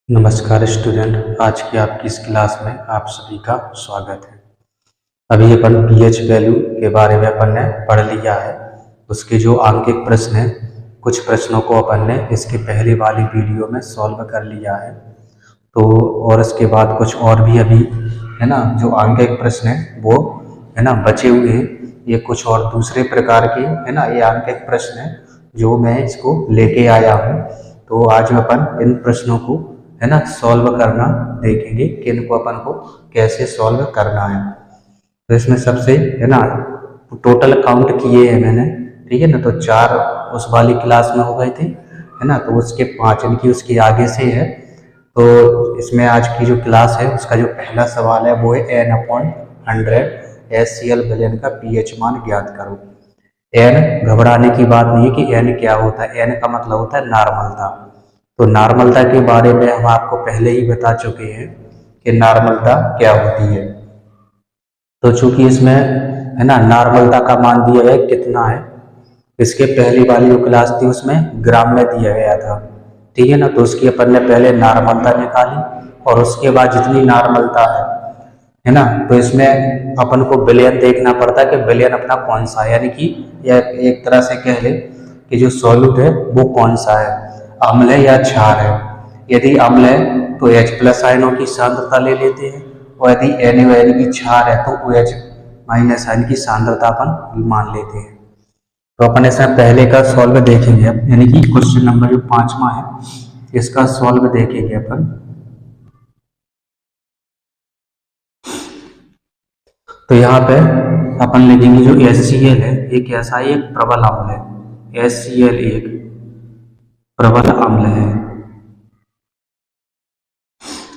नमस्कार स्टूडेंट, आज की आपकी इस क्लास में आप सभी का स्वागत है। अभी अपन पीएच वैल्यू के बारे में अपन ने पढ़ लिया है। उसके जो आंकिक प्रश्न हैं, कुछ प्रश्नों को अपन ने इसके पहले वाली वीडियो में सॉल्व कर लिया है। तो और इसके बाद कुछ और भी अभी है ना, जो आंकिक प्रश्न है वो है ना बचे हुए हैं। ये कुछ और दूसरे प्रकार के है ना, ये आंकिक प्रश्न है जो मैं इसको लेके आया हूँ। तो आज अपन इन प्रश्नों को है ना सॉल्व करना देखेंगे कि इनको अपन को कैसे सॉल्व करना है। तो इसमें सबसे है ना टोटल काउंट किए हैं मैंने, ठीक है ना। तो 4 उस वाली क्लास में हो गए थे है ना, तो उसके 5 इनकी उसके आगे से है। तो इसमें आज की जो क्लास है उसका जो पहला सवाल है वो है n/100 SCl विलयन का pH मान ज्ञात करो। n घबराने की बात नहीं है कि n क्या होता है। n का मतलब होता है नॉर्मलता। तो नॉर्मलता के बारे में हम आपको पहले ही बता चुके हैं कि नॉर्मलता क्या होती है। तो चूंकि इसमें है ना नॉर्मलता का मान दिया है कितना है, इसके पहली वाली जो क्लास थी उसमें ग्राम में दिया गया था, ठीक है ना। तो उसकी अपन ने पहले नॉर्मलता निकाली और उसके बाद जितनी नॉर्मलता है ना, तो इसमें अपन को विलयन देखना पड़ता है कि विलयन अपना कौन सा है, यानी कि एक तरह से कह ले कि जो सॉल्यूट है वो कौन सा है, अम्ल है या क्षार है। यदि अम्ल है तो H+ आयनों की सांद्रता ले लेते हैं, और यदि Na यानी कि क्षार है तो OH- आयन की सांद्रता अपन मान लेते हैं। तो अपन इसमें पहले का सॉल्व देखेंगे अब, यानी कि क्वेश्चन नंबर जो 5वां है इसका सॉल्व देखेंगे अपन। तो यहाँ पे अपन लिखेंगे जो HCl है ये कैसा है, एक प्रबल अम्ल है। HCl एक प्रबल अम्ल है।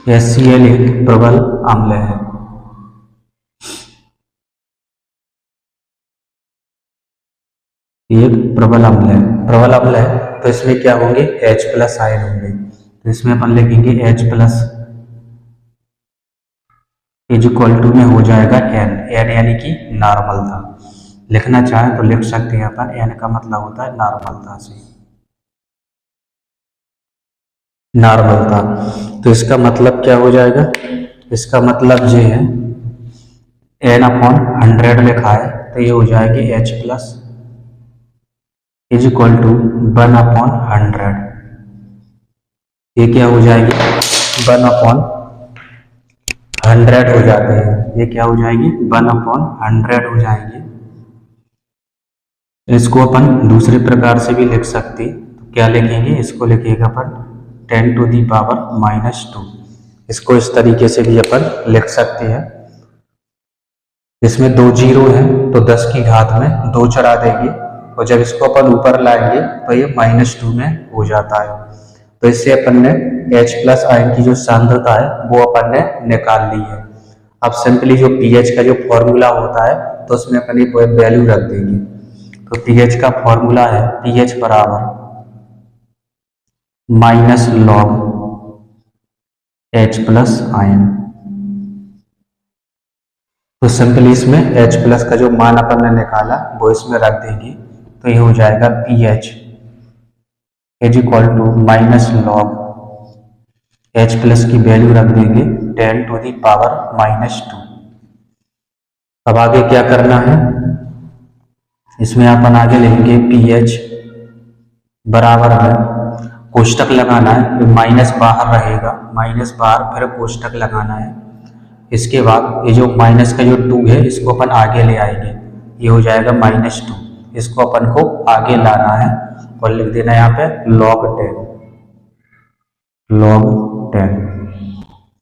HCl एक प्रबल अम्ल है। एक प्रबल अम्ल है। प्रबल अम्ल है तो इसमें क्या होंगे, H+ आयन होंगे। तो इसमें अपन लिखेंगे H+ इज इक्वल टू में हो जाएगा n यानी कि नॉर्मलता। लिखना चाहें तो लिख सकते हैं अपन, n का मतलब होता है नॉर्मलता से, नॉर्मलता। तो इसका मतलब क्या हो जाएगा, इसका मतलब ये है n/100 लिखा है तो ये हो जाएगी H+ इज इक्वल टू 1/100। ये क्या हो जाएगी 1/100 हो जाते हैं। ये क्या हो जाएगी 1/100 हो जाएंगे। इसको अपन दूसरे प्रकार से भी लिख सकते, तो क्या लिखेंगे, इसको लिखेगा अपन 10⁻²। इसको इस तरीके से भी अपन लिख सकते हैं। इसमें 2 जीरो है तो 10 की घात में 2 चढ़ा देंगे, और जब इसको अपन ऊपर लाएंगे तो ये -2 में हो जाता है। तो इससे अपन ने H+ आयन की जो सांद्रता है वो अपन ने निकाल ली है। अब सिंपली जो pH का जो फॉर्मूला होता है तो उसमें अपन एक वैल्यू रख देंगे। तो pH का फॉर्मूला है pH बराबर -log H+ आयन। तो सिंपली इसमें H+ का जो मान अपन ने निकाला वो इसमें रख देंगे, तो ये हो जाएगा pH is equal to -log H+ की वैल्यू रख देंगे 10⁻²। अब आगे क्या करना है, इसमें अपन आगे लिखेंगे pH बराबर है, कोष्टक लगाना है, तो माइनस बाहर रहेगा, माइनस बाहर फिर कोष्टक लगाना है। इसके बाद ये जो माइनस का जो 2 है इसको अपन आगे ले आएंगे, ये हो जाएगा -2। इसको अपन को आगे लाना है और लिख देना यहाँ पे log 10।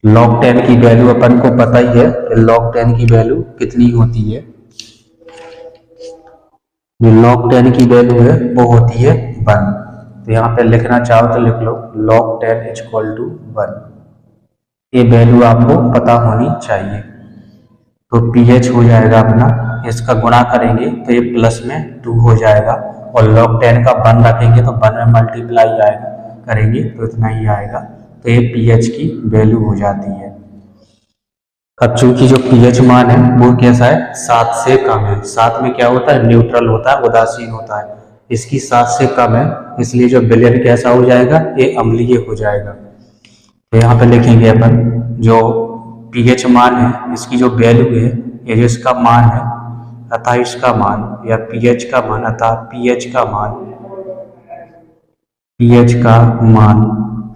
log 10 की वैल्यू अपन को पता ही है, log 10 की वैल्यू कितनी होती है। जो log 10 की वैल्यू है वो होती है 1। तो यहाँ पे लिखना चाहो तो लिख लो log 10 इज इक्वल टू 1। ये वैल्यू आपको पता होनी चाहिए। तो pH हो जाएगा अपना, इसका गुणा करेंगे तो ये प्लस में 2 हो जाएगा, और log 10 का 1 रखेंगे तो 1 में मल्टीप्लाई आएगा करेंगे तो इतना ही आएगा। तो ये pH की वैल्यू हो जाती है। अब चूंकि जो pH मान है वो कैसा है, 7 से कम है। 7 में क्या होता है, न्यूट्रल होता है, उदासीन होता है। इसकी 7 से कम है, इसलिए जो विलयन कैसा हो जाएगा, ये अम्लीय हो जाएगा। तो यहाँ पे लिखेंगे अपन जो pH मान है, इसकी जो वैल्यू है, ये जो इसका मान है अतः इसका मान, या pH का मान अतः pH का मान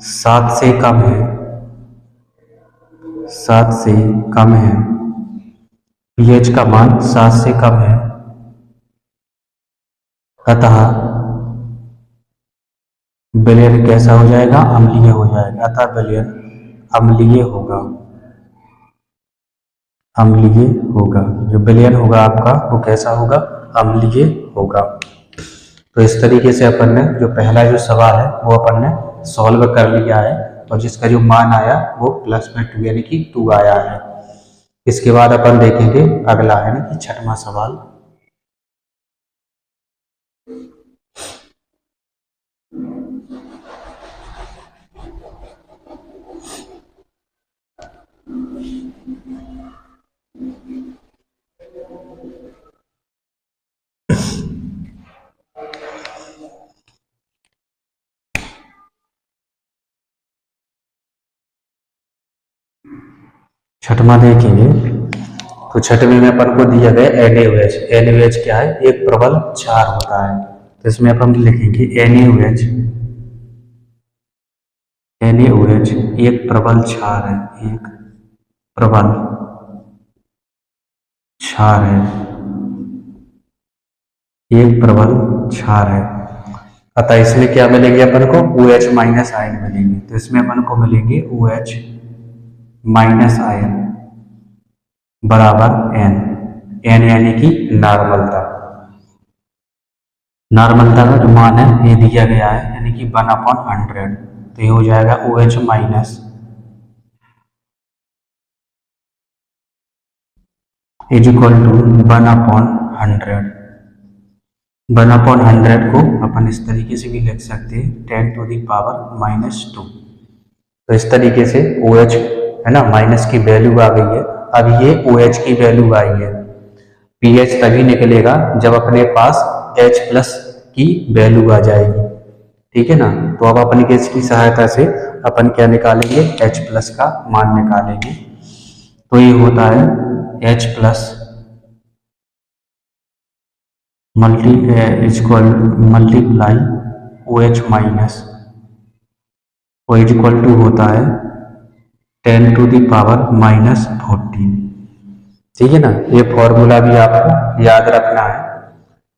7 से कम है, 7 से कम है, pH का मान 7 से कम है, अतः विलयन कैसा हो जाएगा? अम्लीय हो जाएगा। अतः विलयन अम्लीय होगा, अम्लीय होगा। जो विलयन होगा आपका वो कैसा होगा? अम्लीय होगा। तो इस तरीके से अपन ने जो पहला जो सवाल है वो अपन ने सॉल्व कर लिया है, और जिसका जो मान आया वो +2 यानी कि 2 आया है। इसके बाद अपन देखेंगे अगला यानी कि छठवां सवाल। छठवां देखेंगे तो छठवें में अपन को दिया गया NaOH। NaOH क्या है? एक प्रबल क्षार होता है। तो इसमें अपन लिखेंगे NaOH, NaOH एक प्रबल क्षार है, एक प्रबल क्षार है, एक प्रबल क्षार है। अतः इसमें क्या मिलेंगे अपन को? OH माइनस आयन मिलेंगे। तो इसमें अपन को मिलेंगे OH माइनस आयन बराबर N। N यानी कि नॉर्मलता, नॉर्मलता का जो मान है ये दिया गया है यानी कि 1/100। तो ये हो जाएगा OH minus is equal to 1/100। 1/100 को अपन इस तरीके से भी लिख सकते हैं 10⁻⁻²। तो इस तरीके से OH है ना, माइनस की वैल्यू आ गई है। अब ये OH की वैल्यू आई है। pH तभी निकलेगा जब अपने पास H+ की वैल्यू आ जाएगी, ठीक है ना। तो अब अपन के इसकी सहायता से अपन क्या निकालेंगे? H+ का मान निकालेंगे। तो ये होता है H+ मल्टीप्लाई OH माइनस, वो इज इक्वल टू होता है 10⁻⁻14। ठीक है ना। ये फॉर्मूला भी आपको याद रखना है।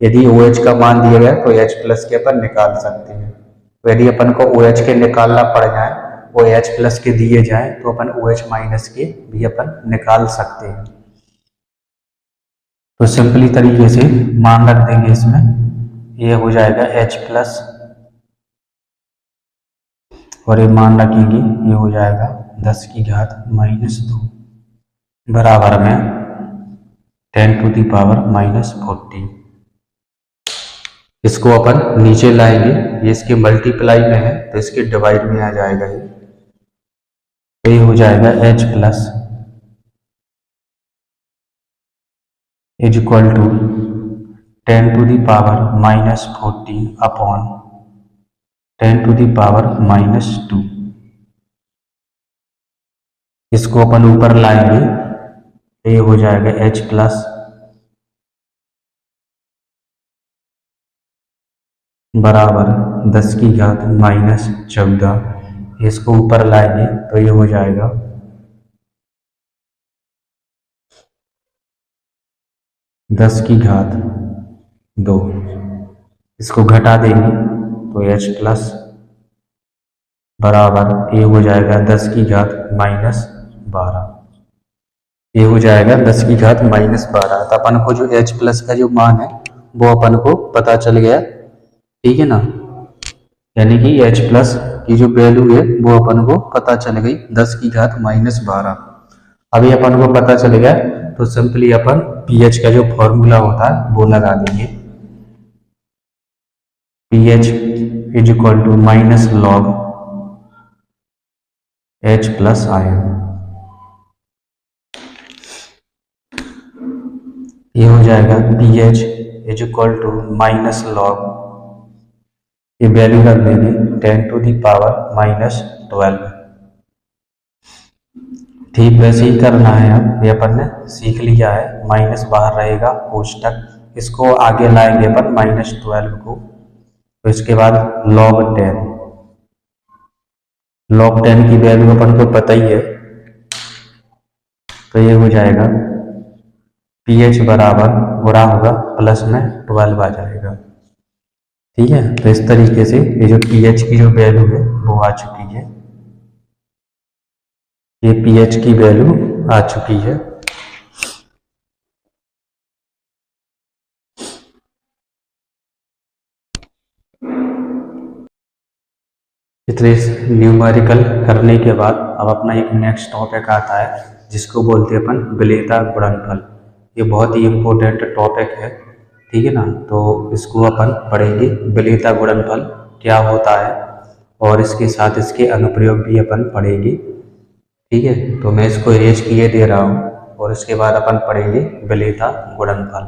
यदि OH का मान दिया गया तो H+ के अपन निकाल सकते हैं। तो यदि अपन को OH के निकालना पड़ जाए, वो H+ के दिए जाए, तो अपन OH माइनस के भी अपन निकाल सकते हैं। तो सिंपली तरीके से मान रख देंगे इसमें, ये हो जाएगा H+ और ये मान रखेंगे ये हो जाएगा 10⁻⁻² बराबर में 10⁻⁻14। इसको अपन नीचे लाएंगे, ये इसके मल्टीप्लाई में है तो इसके डिवाइड में आ जाएगा ये। तो ये हो जाएगा H+ is equal to 10⁻⁻14 upon 10⁻⁻²। इसको अपन ऊपर लाएंगे, ये हो जाएगा H+ बराबर 10⁻⁻14। इसको ऊपर लाएंगे तो ये हो जाएगा 10⁻² इसको घटा देंगे तो H+ बराबर ये हो जाएगा 10⁻⁻12। ये हो जाएगा 10⁻⁻12। तो अपन को जो H+ का जो मान है वो अपन को पता चल गया, ठीक है ना। यानी कि H+ की जो वैल्यू है वो अपन को पता चल गई 10⁻⁻12। अभी अपन को पता चल गया तो सिंपली अपन pH का जो फॉर्मूला होता है वो लगा देंगे। pH is equal to -log H+ ion. ये हो जाएगा pH is equal to -log, ये वैल्यू रख देंगे 10⁻⁻12। ठीक वैसे ही करना है। अब ये अपन ने सीख लिया है, माइनस बाहर रहेगा कोष्टक, इसको आगे लाएंगे अपन -12 को। तो इसके बाद log 10 की वैल्यू अपन को पता ही है, तो ये हो जाएगा pH बराबर गुणा होगा प्लस में 12 आ जाएगा। ठीक है, तो इस तरीके से ये जो pH की जो वैल्यू है वो आ चुकी है, ये pH की वैल्यू आ चुकी है। इतने न्यूमेरिकल करने के बाद अब अपना एक नेक्स्ट टॉपिक आता है जिसको बोलते हैं अपन विलेयता गुणनफल। ये बहुत ही इम्पोर्टेंट टॉपिक है, ठीक है ना। तो इसको अपन पढ़ेंगे, विलेयता गुणनफल क्या होता है, और इसके साथ इसके अनुप्रयोग भी अपन पढ़ेंगे। ठीक है, तो मैं इसको इरेज किए दे रहा हूँ और इसके बाद अपन पढ़ेंगे विलेयता गुणनफल।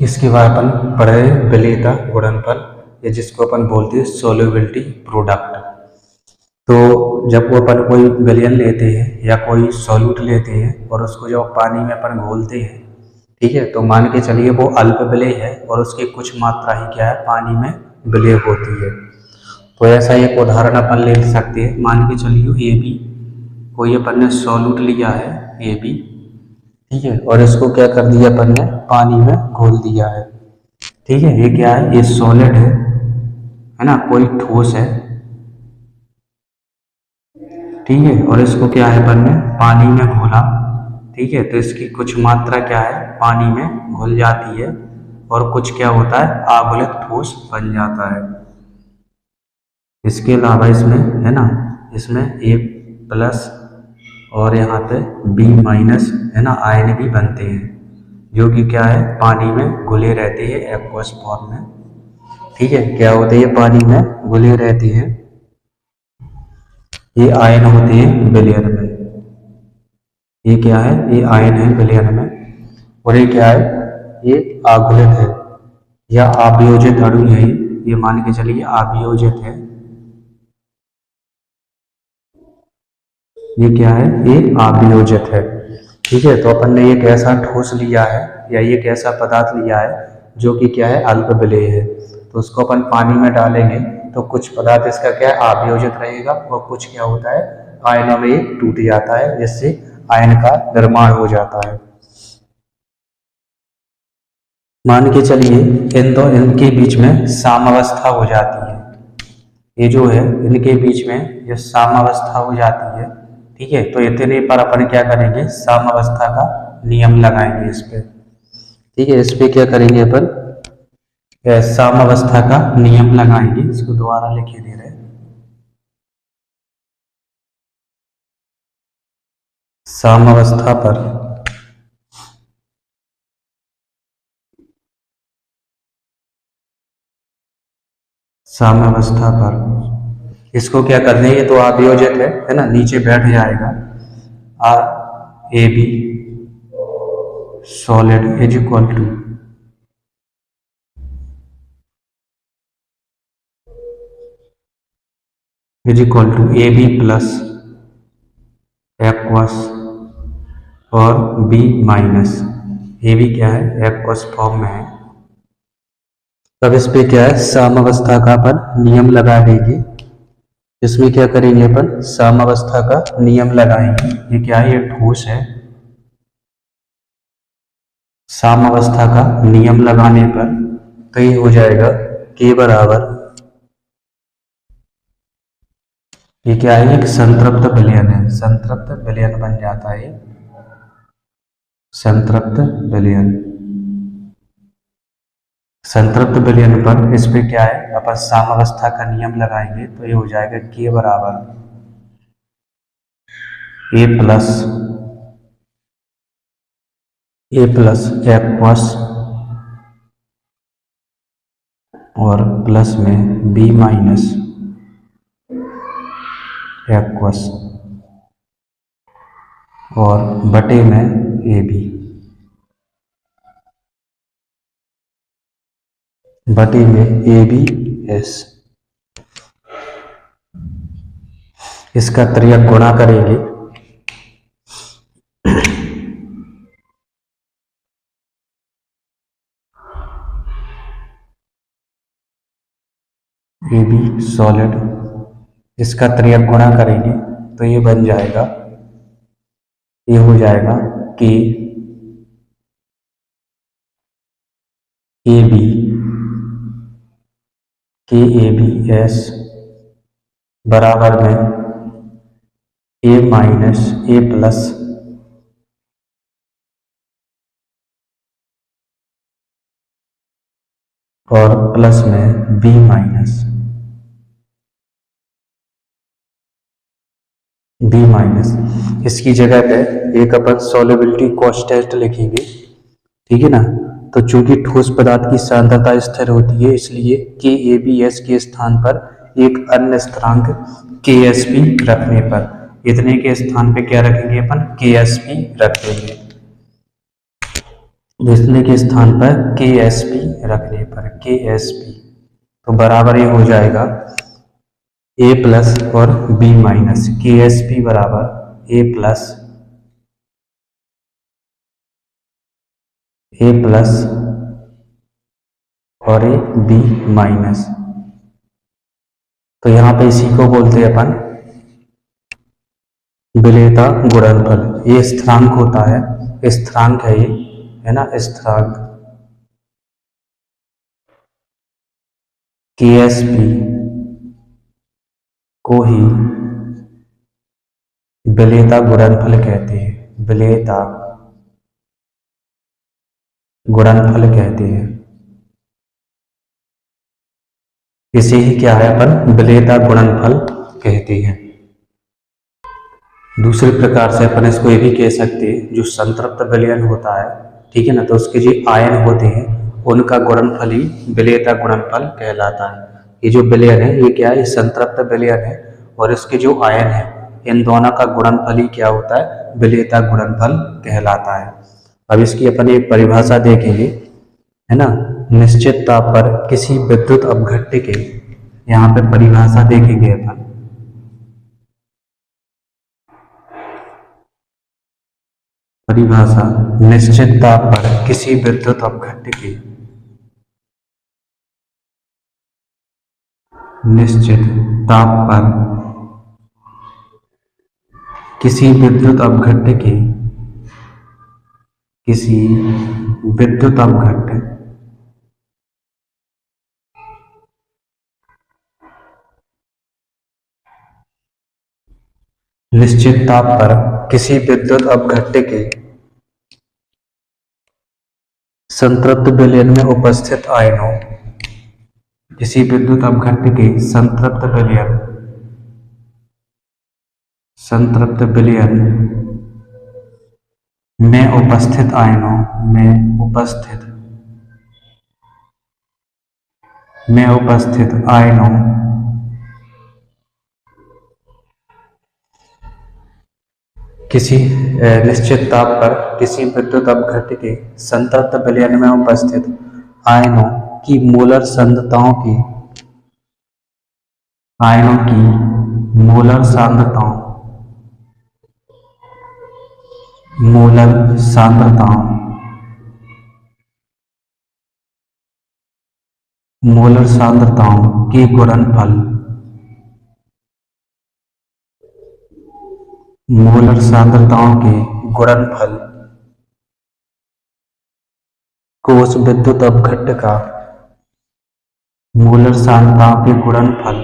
इसके बाद अपन पढ़े विलेयता गुणनफल, या जिसको अपन बोलते हैं सोल्युबिलिटी प्रोडक्ट। तो जब वो अपन कोई विलयन लेते हैं या कोई सॉल्यूट लेते हैं और उसको जब पानी में अपन घोलते हैं, ठीक है, तो मान के चलिए वो अल्प विलेय है और उसकी कुछ मात्रा ही क्या है, पानी में विलेय होती है। तो ऐसा एक उदाहरण अपन ले सकते हैं, मान के चलिए ए बी, कोई अपन ने सॉल्यूट लिया है ए बी, ठीक है, और इसको क्या कर दिया अपन ने, पानी में घोल दिया है। ठीक है, ये क्या है, ये सॉलिड है ना, कोई ठोस है। ठीक है, और इसको क्या है अपन ने पानी में घोला। ठीक है, तो इसकी कुछ मात्रा क्या है, पानी में घुल जाती है और कुछ क्या होता है, अवलित ठोस बन जाता है। इसके अलावा इसमें है ना, इसमें A+ और यहाँ पे B- है ना, आयन भी बनते हैं जो कि क्या है, पानी में घुले रहते हैं एक्वस फॉर्म में। ठीक है, क्या होते हैं, पानी में घुले रहते हैं, ये आयन होते हैं विलयन में। ये क्या है, ये आयन है विलयन में, और ये क्या है, ये आघुलित है या अभियोजित अणु है। ये मान के चलिए अभियोजित है। ये क्या है, ये अभियोजित है। ठीक है, तो अपन ने एक ऐसा ठोस लिया है या एक ऐसा पदार्थ लिया है जो कि क्या है, अल्प विलेय है। तो उसको अपन पानी में डालेंगे तो कुछ पदार्थ इसका क्या है, अभियोजित रहेगा, और कुछ क्या होता है, आयनों में ये टूट जाता है, जिससे आयन का निर्माण हो जाता है। मान के चलिए इनके बीच में साम्यावस्था हो जाती है। ये जो है इनके बीच में ये साम्यावस्था हो जाती है। ठीक है, तो इतने पर अपन क्या करेंगे, साम्यावस्था का नियम लगाएंगे इस पे। ठीक है, इस पे क्या करेंगे अपन, साम्यावस्था का नियम लगाएंगे। इसको दोबारा लिखे दे रहे, साम्यावस्था पर साम्यावस्था पर इसको क्या करना है, ये तो अभियोजित है ना, नीचे बैठ जाएगा। आ A B solid is equal to A B plus aqueous और B-। ए बी क्या है, एक्वस फॉर्म में है। तब इस पे क्या है, साम्यावस्था का अपन नियम लगा देंगे। इसमें क्या करेंगे अपन, साम्यावस्था का नियम लगाएंगे। ये क्या है, ये ठोस है। साम्यावस्था का नियम लगाने पर तो ये हो जाएगा K बराबर, ये क्या है, एक संतृप्त विलयन है, संतृप्त विलयन बन जाता है, संतृप्त विलयन। संतृप्त विलयन पर इस पे क्या है, अपन साम्यावस्था का नियम लगाएंगे तो ये हो जाएगा K बराबर A प्लस एक्वस और प्लस में B- एक्वस और बटे में AB, बटे में ABS। इसका त्रियक गुणा करेंगे ए बी सॉलिड, इसका त्रियक गुणा करेंगे तो ये बन जाएगा, ये हो जाएगा के ए बी, के ए बी एस बराबर में ए माइनस ए प्लस और प्लस में बी माइनस बी माइनस। इसकी जगह पे एक अपन सॉल्युबिलिटी कांस्टेंट लिखेंगे, ठीक है ना। तो चूंकि ठोस पदार्थ की सांद्रता स्थिर होती है, इसलिए के ए बी एस के स्थान पर एक अन्य स्थिरांक के एस पी रखने पर, इतने के स्थान पे क्या रखेंगे अपन, के एस पी रखेंगे। इतने के स्थान पर के एस पी रखने पर के एस पी, तो बराबर ये हो जाएगा ए प्लस और बी माइनस, के एस पी बराबर ए प्लस और ए बी माइनस। तो यहां पे इसी को बोलते हैं अपन विलेयता गुणनफल। ये स्थिरांक होता है, स्थिरांक है ये, है ना, स्थिरांक के एस पी को ही विलेयता गुणनफल कहते हैं, विलेयता गुणनफल कहते हैं। इसे ही क्या है अपन विलेयता गुणनफल कहते हैं। दूसरे प्रकार से अपन इसको ये भी कह सकते हैं, जो संतृप्त विलयन होता है, ठीक है ना, तो उसके जो आयन होते हैं उनका गुणनफल ही विलेयता गुणनफल कहलाता है। ये जो विलयन है ये क्या है, संतृप्त विलयन है, और इसके जो आयन है इन दोनों का गुणनफल ही क्या होता है, विलेयता गुणनफल कहलाता है। अब इसकी अपन एक परिभाषा देखेंगे, है ना, निश्चित ताप पर किसी विद्युत अपघट्य के, यहाँ पे परिभाषा देखेंगे अपन, परिभाषा निश्चित ताप पर किसी विद्युत अपघट्य के, निश्चित ताप पर किसी विद्युत अपघट्य के, किसी विद्युत अपघट्य निश्चित ताप पर किसी विद्युत अपघट्य के संतृप्त विलयन में उपस्थित आयनों, किसी विद्युत अपघट्य के संतृप्त विलयन में उपस्थित आयनों किसी निश्चित ताप पर किसी विद्युत अपघट्य के संतृप्त विलयन में उपस्थित आयनों की मोलर सांद्रताओं की, आयनों की मोलर सांद्रताओं के गुणनफल, मोलर सांद्रताओं के गुणनफल को उस विद्युत अपघट्य का, मोलर सांद्रताओं के गुणनफल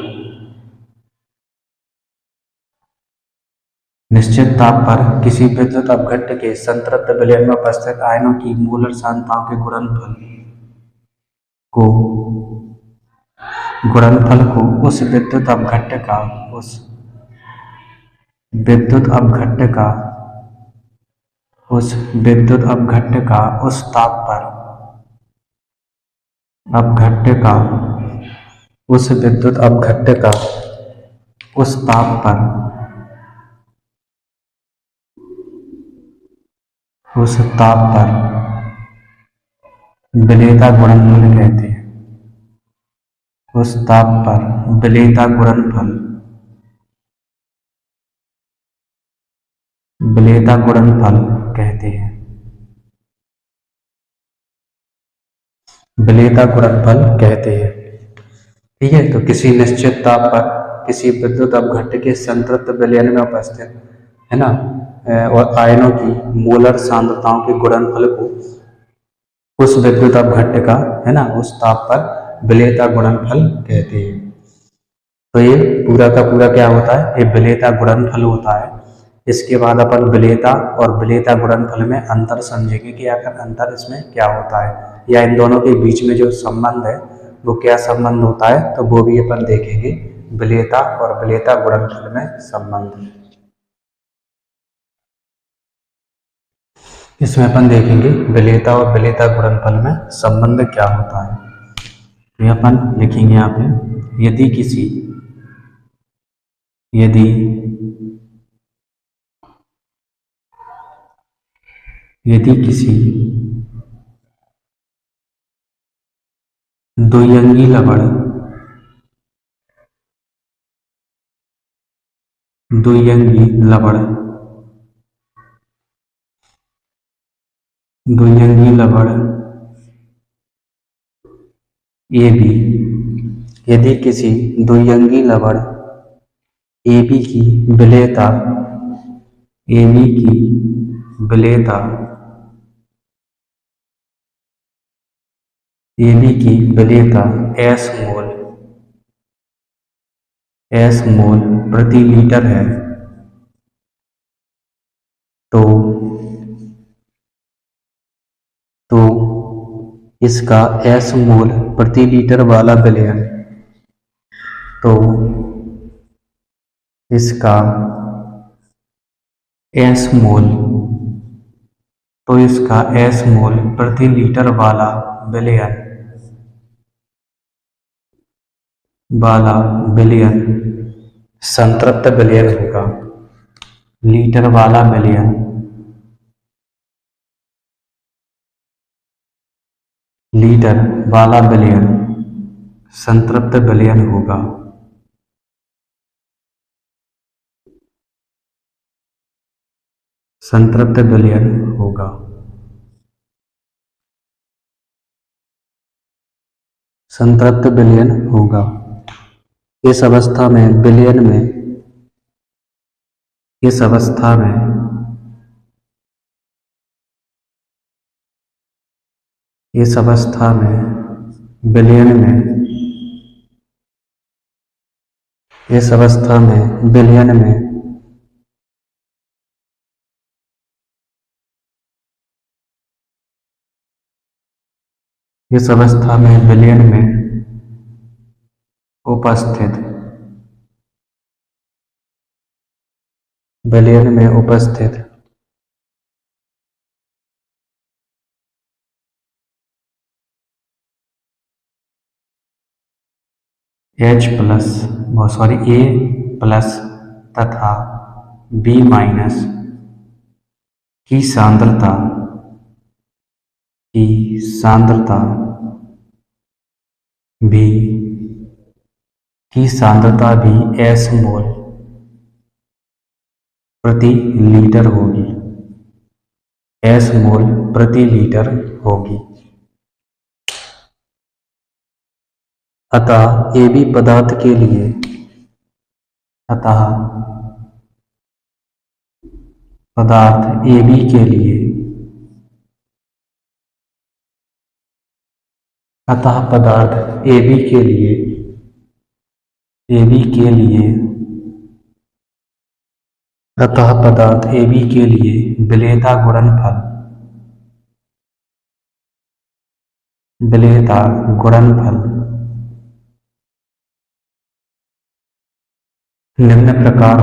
निश्चित ताप पर किसी विद्युत अपघट्य के संतृप्त विलयन में उपस्थित आयनों की मोलर सांद्रताओं के गुणनफल को उस विद्युत अपघट्य का, उस विद्युत अपघट्य का उस ताप पर, उस विद्युत अपघट्य का उस ताप पर, उस ताप पर विलेयता गुणनफल कहते हैं, उस ताप पर विलेयता गुणनफल विलेयता गुणनफल कहते हैं। विलेयता गुणनफल कहते हैं। ठीक है, तो किसी निश्चित ताप पर किसी विद्युत अपघट्य के संतृप्त विलयन में उपस्थित है ना और आयनों की मोलर सांद्रताओं के गुणनफल को उस विद्युत अपघट्य का है ना उस ताप पर विलेयता गुणनफल कहते हैं। तो ये पूरा का पूरा क्या होता है, ये विलेयता गुणनफल होता है। इसके बाद अपन विलेयता और विलेयता गुणनफल में अंतर समझेंगे कि आखिर अंतर इसमें क्या होता है या इन दोनों के बीच में जो संबंध है वो क्या संबंध होता है, तो वो भी अपन देखेंगे विलेयता और विलेयता गुणनफल में संबंध। इसमें अपन देखेंगे विलेयता और विलेयता गुणनफल में संबंध क्या होता है। तो ये अपन लिखेंगे यहाँ पे, यदि किसी द्विअंगी लवण AB, यदि किसी द्विअंगी लवण AB की विलेयता S मोल प्रति लीटर है, तो इसका S मोल प्रति लीटर वाला विलयन प्रति लीटर वाला विलयन संतृप्त विलयन होगा। लीटर वाला विलयन संतृप्त विलयन होगा। संतृप्त विलयन होगा। इस अवस्था में विलयन में उपस्थित A प्लस तथा B माइनस की सांद्रता भी S मोल प्रति लीटर होगी। अतः AB पदार्थ के लिए विलेयता गुणनफल निम्न प्रकार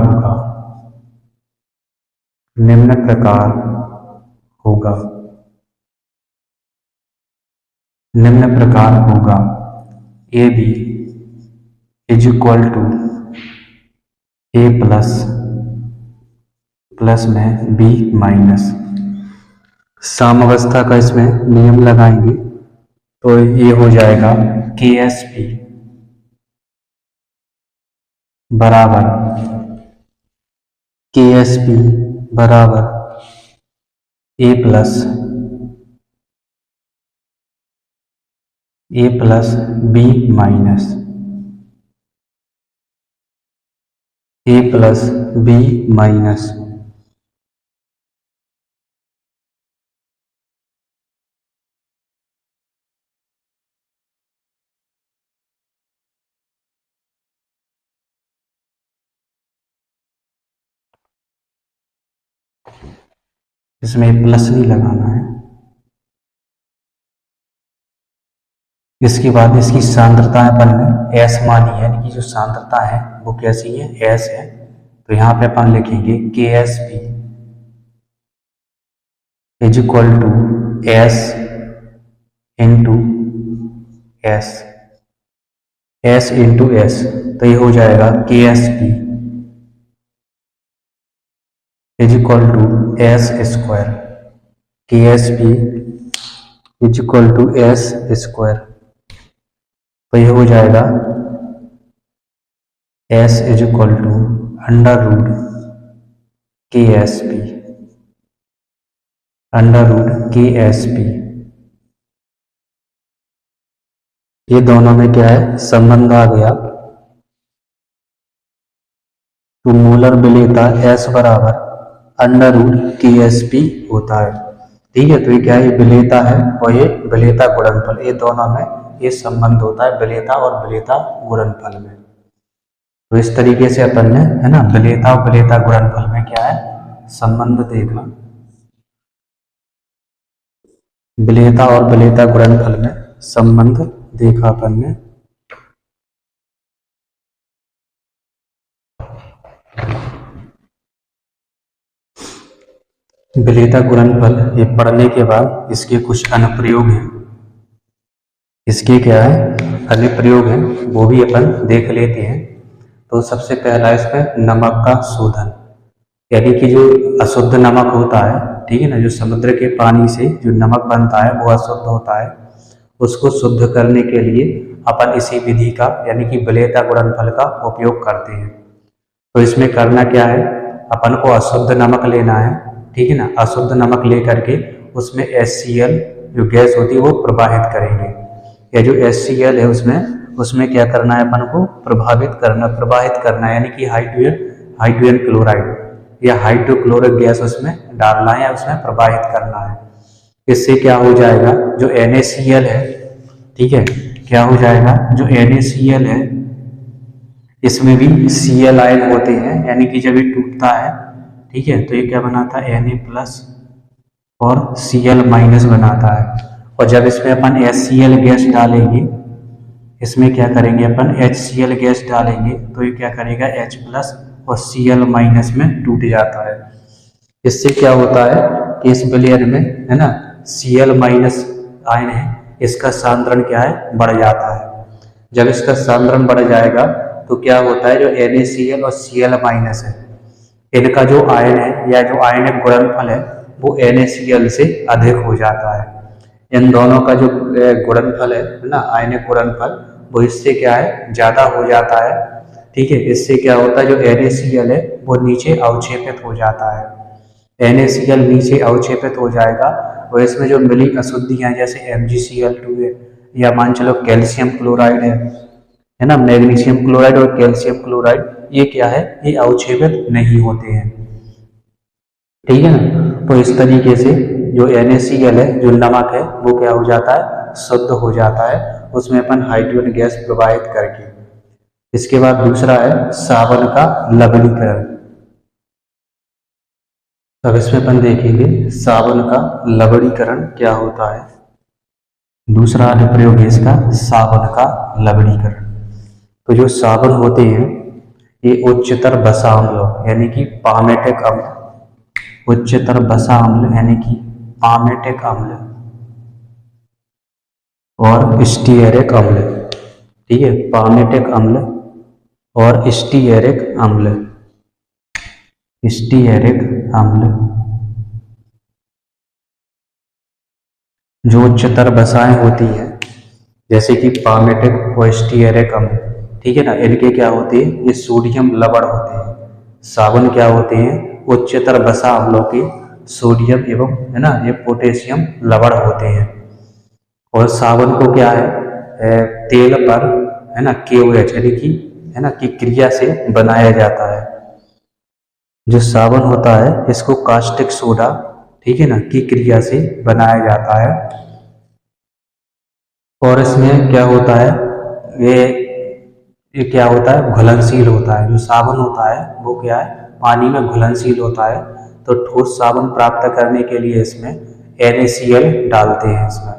होगा। AB is equal to A plus में B माइनस। साम्यावस्था का इसमें नियम लगाएंगे तो ये हो जाएगा KSP बराबर KSP बराबर ए प्लस बी माइनस ए प्लस बी माइनस इसमें प्लस नहीं लगाना है। इसके बाद इसकी सांद्रता अपन ने एस मानी है, यानी कि जो सांद्रता है वो कैसी है, एस है। तो यहाँ पे अपन लिखेंगे K S P is equal to S into S, S into S, तो ये हो जाएगा K S P is equal to S square, K S P is equal to S square, तो ये हो जाएगा S is equal to under root K S P, under root K S P. ये दोनों में क्या है, संबंध आ गया। तो मोलर विलेयता एस बराबर under root K S P होता है। ठीक है, तो ये क्या है, ये विलेयता है और ये विलेयता गुणनफल, ये दोनों में ये संबंध होता है विलेयता और विलेयता गुणनफल में। तो इस तरीके से अपन ने, है ना, विलेयता और विलेयता गुणनफल में क्या है, संबंध देखा। विलेयता और विलेयता गुणनफल में संबंध देखा अपन ने। विलेयता गुणनफल ये पढ़ने के बाद इसके कुछ अनुप्रयोग हैं, इसके क्या है अनुप्रयोग हैं, वो भी अपन देख लेते हैं। तो सबसे पहला इसमें नमक का शोधन, यानी कि जो अशुद्ध नमक होता है, ठीक है ना, जो समुद्र के पानी से जो नमक बनता है वो अशुद्ध होता है, उसको शुद्ध करने के लिए अपन इसी विधि का यानी कि विलेयता गुणनफल का उपयोग करते हैं। तो इसमें करना क्या है, अपन को अशुद्ध नमक लेना है, ठीक है ना, अशुद्ध नमक लेकर के उसमें HCl जो गैस होती है वो प्रवाहित करेंगे। या जो HCl है उसमें क्या करना है, अपन को प्रवाहित करना है, यानी कि हाइड्रोजन क्लोराइड या हाइड्रोक्लोरिक गैस उसमें डालना है या उसमें प्रवाहित करना है। इससे क्या हो जाएगा, जो NaCl है, ठीक है, क्या हो जाएगा, जो NaCl है इसमें भी Cl आयन होते हैं, यानी कि जब ये टूटता है, ठीक है, तो ये क्या बनाता है, Na प्लस और Cl माइनस बनाता है। और जब इसमें अपन HCl गैस डालेंगे, इसमें क्या करेंगे अपन HCl गैस डालेंगे, तो ये क्या करेगा, H प्लस और Cl माइनस में टूट जाता है। इससे क्या होता है कि इस विलयन में, है ना, Cl माइनस आयन है, इसका सांद्रण क्या है, बढ़ जाता है। जब इसका सांद्रण बढ़ जाएगा तो क्या होता है, जो NaCl और Cl माइनस है, इनका जो आयन है या जो आयनिक गुणनफल है वो NaCl से अधिक हो जाता है। इन दोनों का जो गुणनफल है ना, आयनिक गुणनफल, वो इससे क्या है, ज्यादा हो जाता है। ठीक है, इससे क्या होता है, जो NaCl है वो नीचे अवक्षेपित हो जाता है। NaCl नीचे अवक्षेपित हो जाएगा और इसमें जो मिली अशुद्धियां जैसे MgCl2 है, या मान चलो कैल्शियम क्लोराइड है ना, मैग्नीशियम क्लोराइड और कैल्शियम क्लोराइड, ये क्या है, ये अवक्षेपित नहीं होते हैं। ठीक है ना, तो इस तरीके से जो NaCl है, जो नमक है, वो क्या हो जाता है, शुद्ध हो जाता है, उसमें अपन हाइड्रोजन गैस प्रवाहित करके। इसके बाद दूसरा है सावन का लवणीकरण। अब इसमें अपन देखेंगे सावन का लवणीकरण क्या होता है। दूसरा अनुप्रयोग है इसका सावन का लवणीकरण। तो जो साबुन होते हैं ये उच्चतर वसा अम्ल यानी कि पामेटिक अम्ल, उच्चतर वसा अम्ल यानी कि पामेटिक अम्ल और स्टीयरिक अम्ल, ठीक है, पामेटिक अम्ल और स्टीयरिक अम्ल, स्टीयरिक अम्ल, जो उच्चतर वसाएं होती हैं जैसे कि पामेटिक और स्टीयरिक अम्ल, ठीक है ना, इनके क्या होते हैं, ये सोडियम लवण होते हैं। साबुन क्या होते हैं, उच्चतर वसा अम्लों के सोडियम एवं है ना ये पोटेशियम लवण होते हैं। और साबुन को क्या है तेल पर है ना KOH यानी कि है ना की क्रिया से बनाया जाता है। जो साबुन होता है इसको कास्टिक सोडा ठीक है ना की क्रिया से बनाया जाता है। और इसमें क्या होता है ये क्या होता है घुलनशील होता है। जो साबुन होता है वो क्या है पानी में घुलनशील होता है। तो ठोस साबुन प्राप्त करने के लिए इसमें NaCl डालते हैं इसमें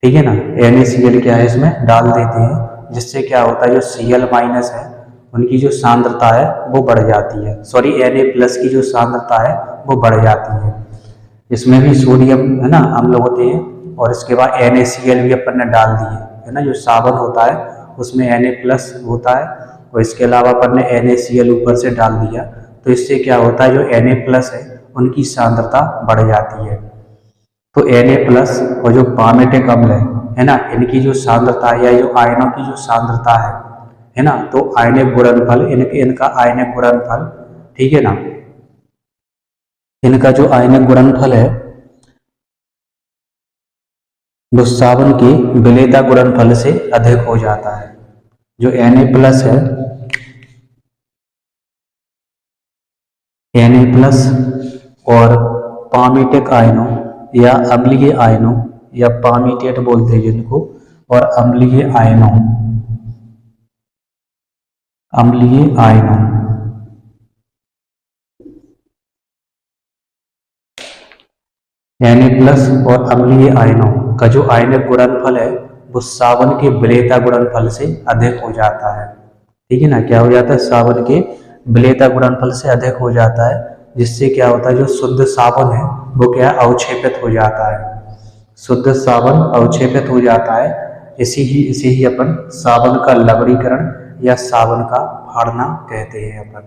ठीक है ना। NaCl क्या है इसमें डाल देते हैं जिससे क्या होता है जो Cl- है उनकी जो सांद्रता है वो बढ़ जाती है। सॉरी Na+ की जो सांद्रता है वो बढ़ जाती है। इसमें भी सोडियम है ना अम्ल होते हैं। और इसके बाद NaCl भी अपन ने डाल दिए है ना। जो साबुन होता है उसमें Na+ होता है और इसके अलावा अपन ने NaCl ऊपर से डाल दिया। तो इससे क्या होता है जो Na+ है उनकी सांद्रता बढ़ जाती है। तो Na+ और जो पामेटिक अम्ल है ना इनकी जो सांद्रता या जो आयनों की जो सांद्रता है ना तो आयनिक गुणनफल इनका आयनिक गुणनफल ठीक है ना। इनका जो आयनिक गुणनफल है वो साबुन के विलेयता गुणनफल से अधिक हो जाता है। जो Na+ है Na+ और पामेटिक आयनों या अम्लीय आयनों या पामीटेट बोलते हैं जिनको और अम्लीय आयनों Na+ और अम्लीय आयनों का जो आयनिक गुणनफल है वो साबुन के विलेयता गुणनफल से अधिक हो जाता है ठीक है ना। क्या हो जाता है साबुन के विलेयता गुणनफल से अधिक हो जाता है जिससे क्या होता है जो शुद्ध साबुन है वो क्या अवक्षेपित हो जाता है। शुद्ध साबुन अवक्षेपित हो जाता है। इसे ही अपन साबुन का लवणीकरण या साबुन का फाड़ना कहते हैं अपन।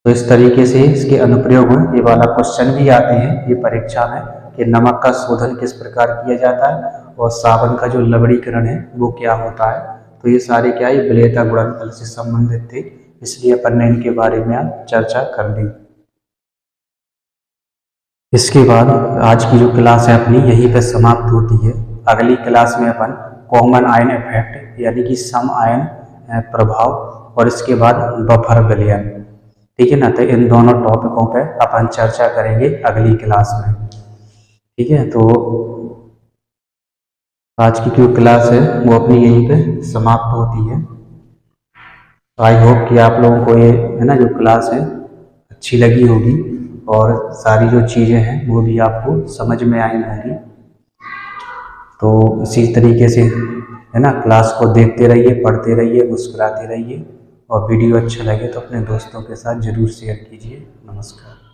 तो इस तरीके से इसके अनुप्रयोग में ये वाला क्वेश्चन भी आते हैं ये परीक्षा में कि नमक का शोधन किस प्रकार किया जाता है और साबुन का जो लवणीकरण है वो क्या होता है। तो ये सारे क्या है विलेयता गुणनफल से संबंधित थे इसलिए अपन ने इनके बारे में आज चर्चा कर ली। इसके बाद आज की जो क्लास है अपनी यहीं पर समाप्त होती है। अगली क्लास में अपन कॉमन आयन इफेक्ट यानी कि सम आयन प्रभाव और इसके बाद बफर विलयन ठीक है ना। तो इन दोनों टॉपिकों पे अपन चर्चा करेंगे अगली क्लास में ठीक है। तो आज की जो क्लास है वो अपनी यहीं पे समाप्त होती है। आई होप कि आप लोगों को ये है ना जो क्लास है अच्छी लगी होगी और सारी जो चीज़ें हैं वो भी आपको समझ में आई होंगी। तो इसी तरीके से है ना क्लास को देखते रहिए, पढ़ते रहिए, मुस्कुराते रहिए और वीडियो अच्छा लगे तो अपने दोस्तों के साथ ज़रूर शेयर कीजिए। नमस्कार।